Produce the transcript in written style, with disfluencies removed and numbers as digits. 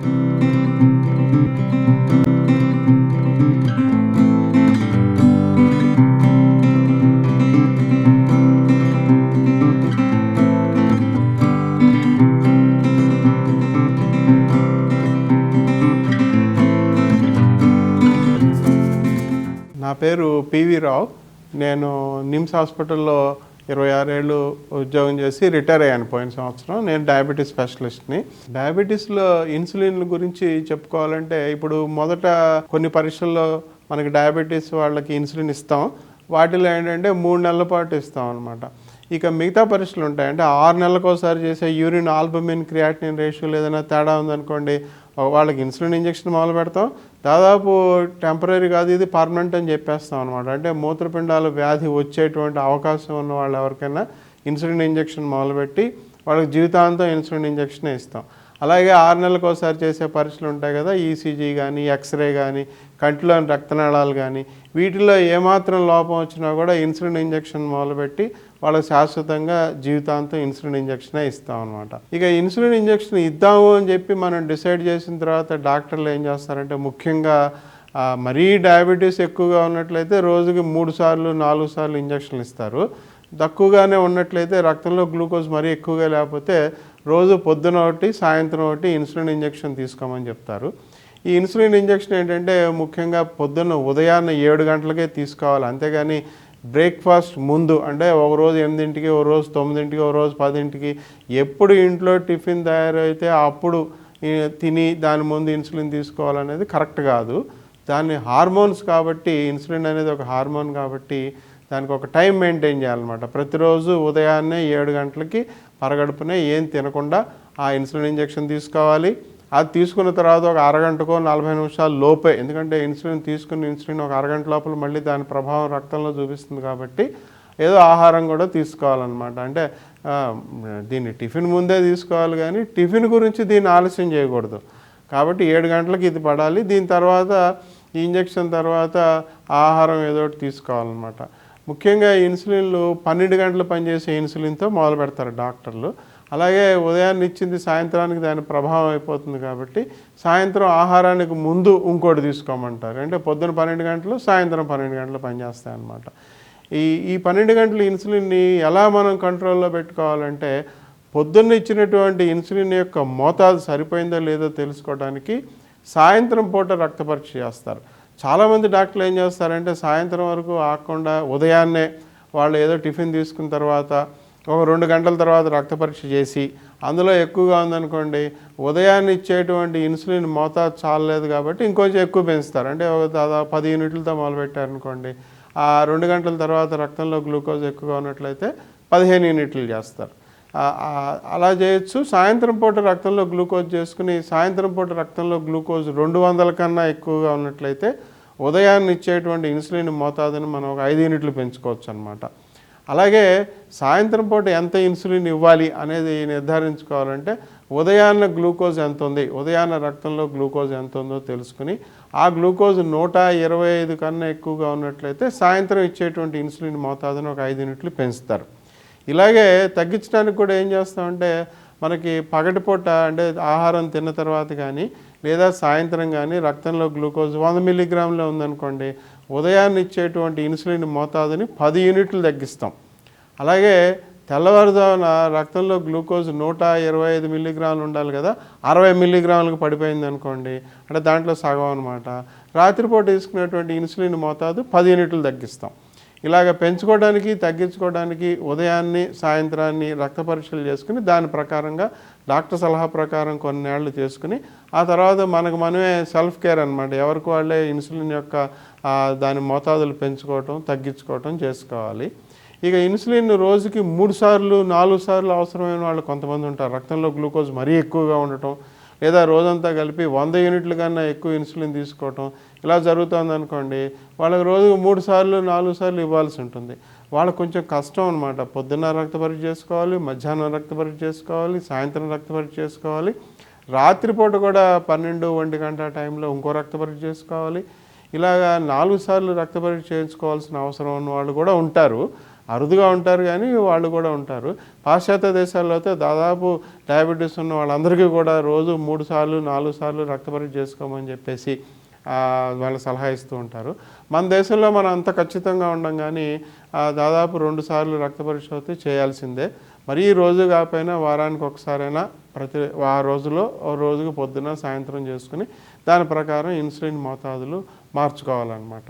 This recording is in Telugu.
నా పేరు పివి రావు. నేను నిమ్స్ హాస్పిటల్లో 26 ఏళ్ళు ఉద్యోగం చేసి రిటైర్ అయ్యాను పోయిన సంవత్సరం. నేను డయాబెటీస్ స్పెషలిస్ట్ని. డయాబెటీస్లో ఇన్సులిన్ గురించి చెప్పుకోవాలంటే, ఇప్పుడు మొదట కొన్ని పరీక్షల్లో మనకి డయాబెటీస్ వాళ్ళకి ఇన్సులిన్ ఇస్తాం. వాటిలో ఏంటంటే 3 నెలల పాటు ఇస్తాం అనమాట. ఇక మిగతా పరీక్షలు ఉంటాయి. అంటే 6 నెలలకు ఒకసారి చేసే యూరిన్ ఆల్బమిన్ క్రియాటినిన్ రేషియోలో ఏదైనా తేడా ఉందనుకోండి, వాళ్ళకి ఇన్సులిన్ ఇంజెక్షన్ మొదలు పెడతాం. దాదాపు టెంపరీ కాదు, ఇది పర్మనెంట్ అని చెప్పేస్తాం అనమాట. అంటే మూత్రపిండాల వ్యాధి వచ్చేటువంటి అవకాశం ఉన్న వాళ్ళు ఎవరికైనా ఇన్సులిన్ ఇంజెక్షన్ మొదలుపెట్టి వాళ్ళకి జీవితాంతం ఇన్సులిన్ ఇంజెక్షనే ఇస్తాం. అలాగే 6 నెలలకు ఒకసారి చేసే పరీక్షలు ఉంటాయి కదా, ఈసీజీ కానీ, ఎక్స్రే కానీ, కంటిలోని రక్తనాళాలు కానీ, వీటిలో ఏమాత్రం లోపం వచ్చినా కూడా ఇన్సులిన్ ఇంజెక్షన్ మొదలుపెట్టి వాళ్ళకి శాశ్వతంగా జీవితాంతం ఇన్సులిన్ ఇంజెక్షనే ఇస్తాం అనమాట. ఇక ఇన్సులిన్ ఇంజెక్షన్ ఇద్దాము అని చెప్పి మనం డిసైడ్ చేసిన తర్వాత డాక్టర్లు ఏం చేస్తారంటే, ముఖ్యంగా మరీ డయాబెటీస్ ఎక్కువగా ఉన్నట్లయితే రోజుకి 3 సార్లు 4 సార్లు ఇంజెక్షన్లు ఇస్తారు. తక్కువగానే ఉన్నట్లయితే, రక్తంలో గ్లూకోజ్ మరీ ఎక్కువగా లేకపోతే రోజు పొద్దున ఒకటి సాయంత్రం ఒకటి ఇన్సులిన్ ఇంజెక్షన్ తీసుకోమని చెప్తారు. ఈ ఇన్సులిన్ ఇంజెక్షన్ ఏంటంటే, ముఖ్యంగా పొద్దున్న ఉదయాన్నే 7 గంటలకే తీసుకోవాలి. అంతేగాని బ్రేక్ఫాస్ట్ ముందు, అంటే ఒక రోజు 8కి, ఒక రోజు 9కి, ఒక రోజు 10కి, ఎప్పుడు ఇంట్లో టిఫిన్ తయారైతే అప్పుడు తిని దాని ముందు ఇన్సులిన్ తీసుకోవాలనేది కరెక్ట్ కాదు. దాన్ని హార్మోన్స్ కాబట్టి, ఇన్సులిన్ అనేది ఒక హార్మోన్ కాబట్టి దానికి ఒక టైం మెయింటైన్ చేయాలన్నమాట. ప్రతిరోజు ఉదయాన్నే 7 గంటలకి పరగడుపునే ఏం తినకుండా ఆ ఇన్సులిన్ ఇంజెక్షన్ తీసుకోవాలి. అది తీసుకున్న తర్వాత ఒక అరగంటకో 40 నిమిషాల లోపే, ఎందుకంటే ఇన్సులిన్ ఒక అరగంట లోపల మళ్ళీ దాని ప్రభావం రక్తంలో చూపిస్తుంది కాబట్టి ఏదో ఆహారం కూడా తీసుకోవాలన్నమాట. అంటే దీన్ని టిఫిన్ ముందే తీసుకోవాలి, కానీ టిఫిన్ గురించి దీన్ని ఆలస్యం చేయకూడదు. కాబట్టి 7 గంటలకు ఇది పడాలి. దీని తర్వాత ఈ ఇంజెక్షన్ తర్వాత ఆహారం ఏదో ఒకటి తీసుకోవాలన్నమాట. ముఖ్యంగా ఇన్సులిన్లు 12 గంటలు పనిచేసే ఇన్సులిన్తో మొదలు పెడతారు డాక్టర్లు. అలాగే ఉదయాన్నే ఇచ్చింది సాయంత్రానికి దాని ప్రభావం అయిపోతుంది కాబట్టి సాయంత్రం ఆహారానికి ముందు ఇంకోటి తీసుకోమంటారు. అంటే పొద్దున 12 గంటలు, సాయంత్రం 12 గంటలు పనిచేస్తాయి అన్నమాట. ఈ 12 గంటల ఇన్సులిన్ని ఎలా మనం కంట్రోల్లో పెట్టుకోవాలంటే, పొద్దున్న ఇచ్చినటువంటి ఇన్సులిన్ యొక్క మోతాదు సరిపోయిందో లేదో తెలుసుకోవడానికి సాయంత్రం పూట రక్త పరీక్ష చేస్తారు. చాలామంది డాక్టర్లు ఏం చేస్తారంటే, సాయంత్రం వరకు ఆగకుండా ఉదయాన్నే వాళ్ళు ఏదో టిఫిన్ తీసుకున్న తర్వాత ఒక 2 గంటల తర్వాత రక్త పరీక్ష చేసి అందులో ఎక్కువగా ఉందనుకోండి, ఉదయాన్నే ఇచ్చేటువంటి ఇన్సులిన్ మోతాదు చాలలేదు కాబట్టి ఇంకొంచెం ఎక్కువ పెంచుతారు. అంటే ఒక దాదాపు 10 యూనిట్లతో మొదలుపెట్టారనుకోండి, ఆ 2 గంటల తర్వాత రక్తంలో గ్లూకోజ్ ఎక్కువగా ఉన్నట్లయితే 15 యూనిట్లు చేస్తారు. అలా చేయొచ్చు. సాయంత్రం పూట రక్తంలో గ్లూకోజ్ చేసుకుని, సాయంత్రం పూట రక్తంలో గ్లూకోజ్ 200 కన్నా ఎక్కువగా ఉన్నట్లయితే ఉదయాన్నే ఇచ్చేటువంటి ఇన్సులిన్ మోతాదుని మనం ఒక 5 యూనిట్లు పెంచుకోవచ్చు అనమాట. అలాగే సాయంత్రం పూట ఎంత ఇన్సులిన్ ఇవ్వాలి అనేది నిర్ధారించుకోవాలంటే, ఉదయాన్న గ్లూకోజ్ ఎంత ఉంది, ఉదయాన్న రక్తంలో గ్లూకోజ్ ఎంత ఉందో తెలుసుకుని, ఆ గ్లూకోజ్ 125 కన్నా ఎక్కువగా ఉన్నట్లయితే సాయంత్రం ఇచ్చేటువంటి ఇన్సులిన్ మోతాదుని ఒక 5 యూనిట్లు పెంచుతారు. ఇలాగే తగ్గించడానికి కూడా ఏం చేస్తామంటే, మనకి పగటిపూట అంటే ఆహారం తిన్న తర్వాత కానీ లేదా సాయంత్రం కానీ రక్తంలో గ్లూకోజ్ 100 మిల్లీగ్రాములు ఉందనుకోండి, ఉదయాన్నే ఇచ్చేటువంటి ఇన్సులిన్ మోతాదుని 10 యూనిట్లు తగ్గిస్తాం. అలాగే తెల్లవారుజామున రక్తంలో గ్లూకోజ్ 125 మిల్లీగ్రాములు ఉండాలి కదా, 60 మిల్లీగ్రాములకు పడిపోయింది అనుకోండి, అంటే దాంట్లో సగం అనమాట. రాత్రిపూట తీసుకునేటువంటి ఇన్సులిన్ మోతాదు 10 యూనిట్లు తగ్గిస్తాం. ఇలాగ పెంచుకోవడానికి తగ్గించుకోవడానికి ఉదయాన్నే సాయంత్రాన్ని రక్త పరీక్షలు చేసుకుని దాని ప్రకారంగా డాక్టర్ సలహా ప్రకారం కొన్నేళ్ళు చేసుకుని, ఆ తర్వాత మనకు మనమే సెల్ఫ్ కేర్ అనమాట, ఎవరికి వాళ్ళే ఇన్సులిన్ యొక్క దాని మోతాదులు పెంచుకోవటం తగ్గించుకోవటం చేసుకోవాలి. ఇక ఇన్సులిన్ రోజుకి 3 సార్లు 4 సార్లు అవసరమైన వాళ్ళు కొంతమంది ఉంటారు. రక్తంలో గ్లూకోజ్ మరీ ఎక్కువగా ఉండటం, లేదా రోజంతా కలిపి 100 యూనిట్ల కన్నా ఎక్కువ ఇన్సులిన్ తీసుకోవటం ఇలా జరుగుతుంది అనుకోండి, వాళ్ళకి రోజుకు 3 సార్లు 4 సార్లు ఇవ్వాల్సి ఉంటుంది. వాళ్ళకు కొంచెం కష్టం అనమాట. పొద్దున్న రక్త పరీక్ష చేసుకోవాలి, మధ్యాహ్నం రక్త పరీక్ష చేసుకోవాలి, సాయంత్రం రక్త పరీక్ష చేసుకోవాలి, రాత్రిపూట కూడా 12-1 గంట టైంలో ఇంకో రక్త పరీక్ష చేసుకోవాలి. ఇలాగా 4 సార్లు రక్త పరీక్ష చేయించుకోవాల్సిన అవసరం ఉన్న వాళ్ళు కూడా ఉంటారు. అరుదుగా ఉంటారు కానీ వాళ్ళు కూడా ఉంటారు. పాశ్చాత్య దేశాల్లో అయితే దాదాపు డయాబెటీస్ ఉన్న వాళ్ళందరికీ కూడా రోజు 3 సార్లు 4 సార్లు రక్త పరీక్ష చేసుకోమని చెప్పేసి వాళ్ళు సలహా ఇస్తూ ఉంటారు. మన దేశంలో మనం అంత ఖచ్చితంగా ఉండం కానీ దాదాపు 2 సార్లు రక్త పరీక్ష అయితే చేయాల్సిందే. మరీ రోజు కాకపోయినా వారానికి ఒకసారైనా ఆ రోజులో ఓ రోజుకు పొద్దున సాయంత్రం చేసుకుని దాని ప్రకారం ఇన్సులిన్ మోతాదులు మార్చుకోవాలన్నమాట.